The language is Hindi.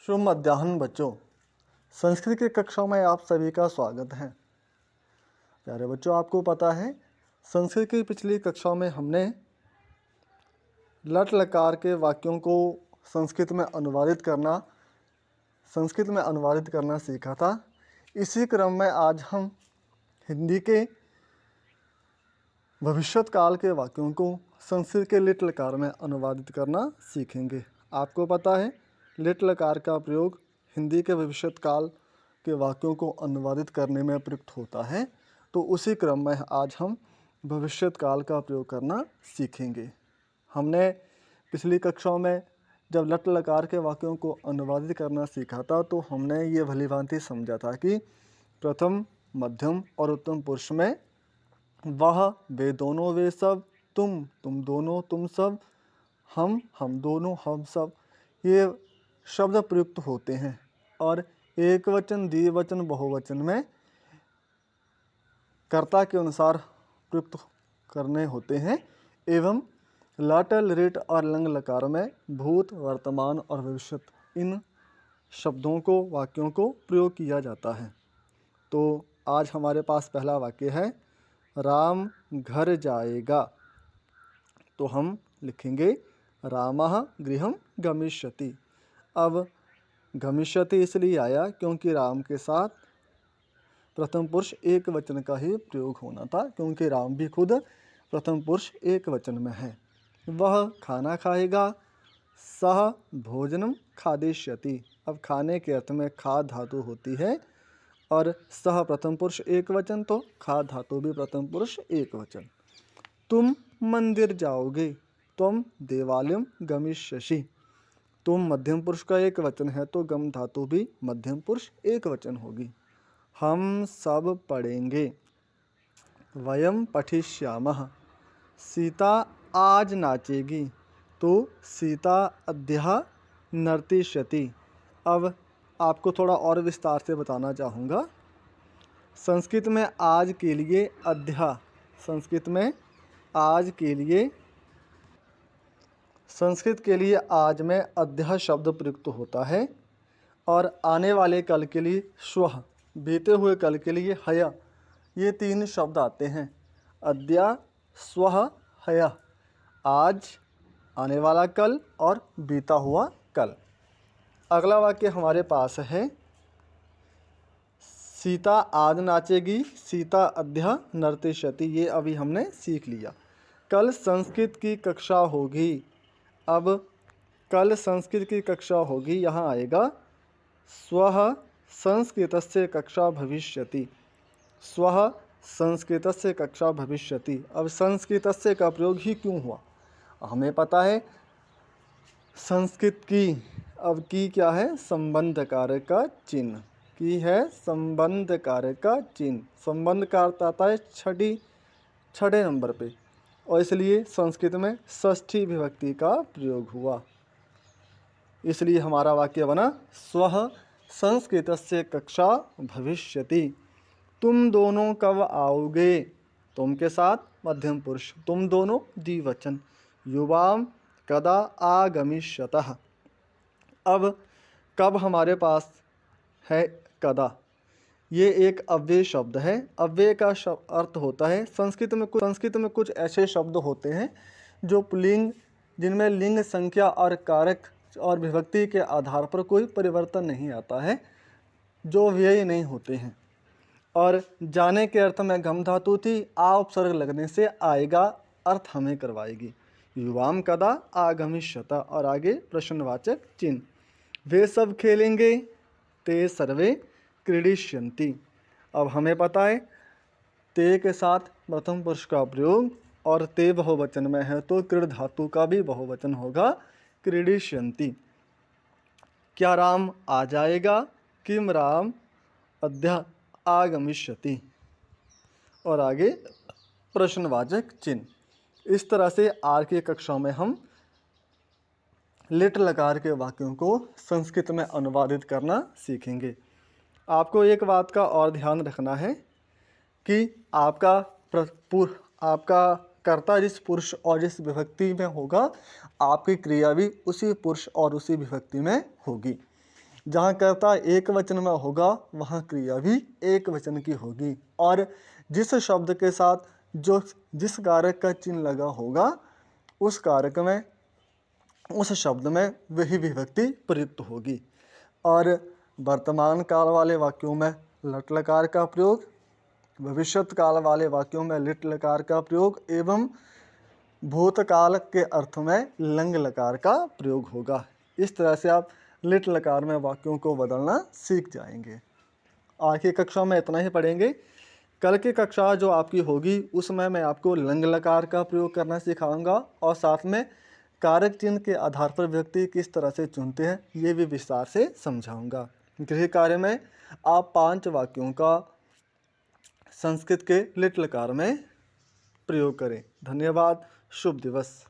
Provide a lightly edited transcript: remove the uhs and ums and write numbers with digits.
शुभ मध्याह्न बच्चों। संस्कृत की कक्षा में आप सभी का स्वागत है। प्यारे बच्चों, आपको पता है संस्कृत की पिछली कक्षा में हमने लट लकार के वाक्यों को संस्कृत में अनुवादित करना सीखा था। इसी क्रम में आज हम हिंदी के भविष्यत काल के वाक्यों को संस्कृत के लिट लकार में अनुवादित करना सीखेंगे। आपको पता है लिट लकार का प्रयोग हिंदी के भविष्यत काल के वाक्यों को अनुवादित करने में प्रयुक्त होता है। तो उसी क्रम में आज हम भविष्यत काल का प्रयोग करना सीखेंगे। हमने पिछली कक्षाओं में जब लट लकार के वाक्यों को अनुवादित करना सीखा था तो हमने ये भलीभांति समझा था कि प्रथम, मध्यम और उत्तम पुरुष में वह, वे दोनों, वे सब, तुम दोनों, तुम सब, हम दोनों, हम सब, ये शब्द प्रयुक्त होते हैं। और एक वचन, द्विवचन, बहुवचन में कर्ता के अनुसार प्रयुक्त करने होते हैं। एवं लट, लिट और लंग लकार में भूत, वर्तमान और भविष्यत, इन शब्दों को, वाक्यों को प्रयोग किया जाता है। तो आज हमारे पास पहला वाक्य है, राम घर जाएगा। तो हम लिखेंगे रामः गृहं गमिष्यति। अब गमिष्यति इसलिए आया क्योंकि राम के साथ प्रथम पुरुष एक वचन का ही प्रयोग होना था, क्योंकि राम भी खुद प्रथम पुरुष एक वचन में है। वह खाना खाएगा, सह भोजनम खादिष्यति। अब खाने के अर्थ में खा धातु होती है और सह प्रथम पुरुष एक वचन, तो खा धातु भी प्रथम पुरुष एक वचन। तुम मंदिर जाओगे, तुम देवालयम गमिष्यसि। तुम मध्यम पुरुष का एक वचन है तो गम धातु भी मध्यम पुरुष एक वचन होगी। हम सब पढ़ेंगे, वयम पठिष्यामः। सीता आज नाचेगी, तो सीता अद्य नर्तिष्यति। अब आपको थोड़ा और विस्तार से बताना चाहूँगा। संस्कृत में आज के लिए अद्य, संस्कृत के लिए आज में अद्य शब्द प्रयुक्त होता है। और आने वाले कल के लिए श्वः, बीते हुए कल के लिए हय, ये तीन शब्द आते हैं। अद्य, स्वः, हय। आज, आने वाला कल और बीता हुआ कल। अगला वाक्य हमारे पास है, सीता आज नाचेगी, सीता अद्य नर्तिष्यति। ये अभी हमने सीख लिया। कल संस्कृत की कक्षा होगी। अब कल संस्कृत की कक्षा होगी, यहाँ आएगा स्वः संस्कृतस्य कक्षा भविष्यति। स्वः संस्कृतस्य कक्षा भविष्यति। अब संस्कृतस्य का प्रयोग ही क्यों हुआ? हमें पता है संस्कृत की, अब की क्या है? संबंध कारक का चिन्ह। की है संबंध कारक का चिन्ह। संबंध का अर्थ आता है छठे नंबर पे, और इसलिए संस्कृत में षष्ठी विभक्ति का प्रयोग हुआ। इसलिए हमारा वाक्य बना स्वः संस्कृतस्य कक्षा भविष्यति। तुम दोनों कब आओगे? तुम के साथ मध्यम पुरुष, तुम दोनों द्विवचन। युवाम कदा आगमिष्यतः। अब कब हमारे पास है कदा, ये एक अव्यय शब्द है। अव्यय का अर्थ होता है, संस्कृत में कुछ ऐसे शब्द होते हैं जो पुल्लिंग, जिनमें लिंग, संख्या और कारक और विभक्ति के आधार पर कोई परिवर्तन नहीं आता है, जो व्यय नहीं होते हैं। और जाने के अर्थ में गम धातु थी, आ उपसर्ग लगने से आएगा अर्थ हमें करवाएगी। युवाम कदा आगमिष्यत, और आगे प्रश्नवाचक चिन्ह। वे सब खेलेंगे, ते सर्वे क्रीडिष्यन्ति। अब हमें पता है ते के साथ प्रथम पुरुष का प्रयोग, और ते बहुवचन में है तो क्रीड धातु का भी बहुवचन होगा, क्रीडिष्यन्ति। क्या राम आ जाएगा? किम राम अद्य आगमिष्यति। और आगे प्रश्नवाचक चिन्ह। इस तरह से आज की कक्षा में हम लिट लकार के वाक्यों को संस्कृत में अनुवादित करना सीखेंगे। आपको एक बात का और ध्यान रखना है कि आपका कर्ता जिस पुरुष और जिस विभक्ति में होगा, आपकी क्रिया भी उसी पुरुष और उसी विभक्ति में होगी। जहाँ कर्ता एक वचन में होगा वहाँ क्रिया भी एक वचन की होगी, और जिस शब्द के साथ जिस कारक का चिन्ह लगा होगा उस कारक में, उस शब्द में वही विभक्ति प्रयुक्त होगी। और वर्तमान काल वाले वाक्यों में लट लकार का प्रयोग, भविष्यत काल वाले वाक्यों में लिट लकार का प्रयोग एवं भूतकाल के अर्थ में लंग लकार का प्रयोग होगा। इस तरह से आप लिट लकार में वाक्यों को बदलना सीख जाएंगे। आज की कक्षा में इतना ही पढ़ेंगे। कल की कक्षा जो आपकी होगी उसमें मैं आपको लंग लकार का प्रयोग करना सिखाऊंगा और साथ में कारक चिन्ह के आधार पर व्यक्ति किस तरह से चुनते हैं ये भी विस्तार से समझाऊंगा। गृह कार्य में आप 5 वाक्यों का संस्कृत के लिट लकार में प्रयोग करें। धन्यवाद। शुभ दिवस।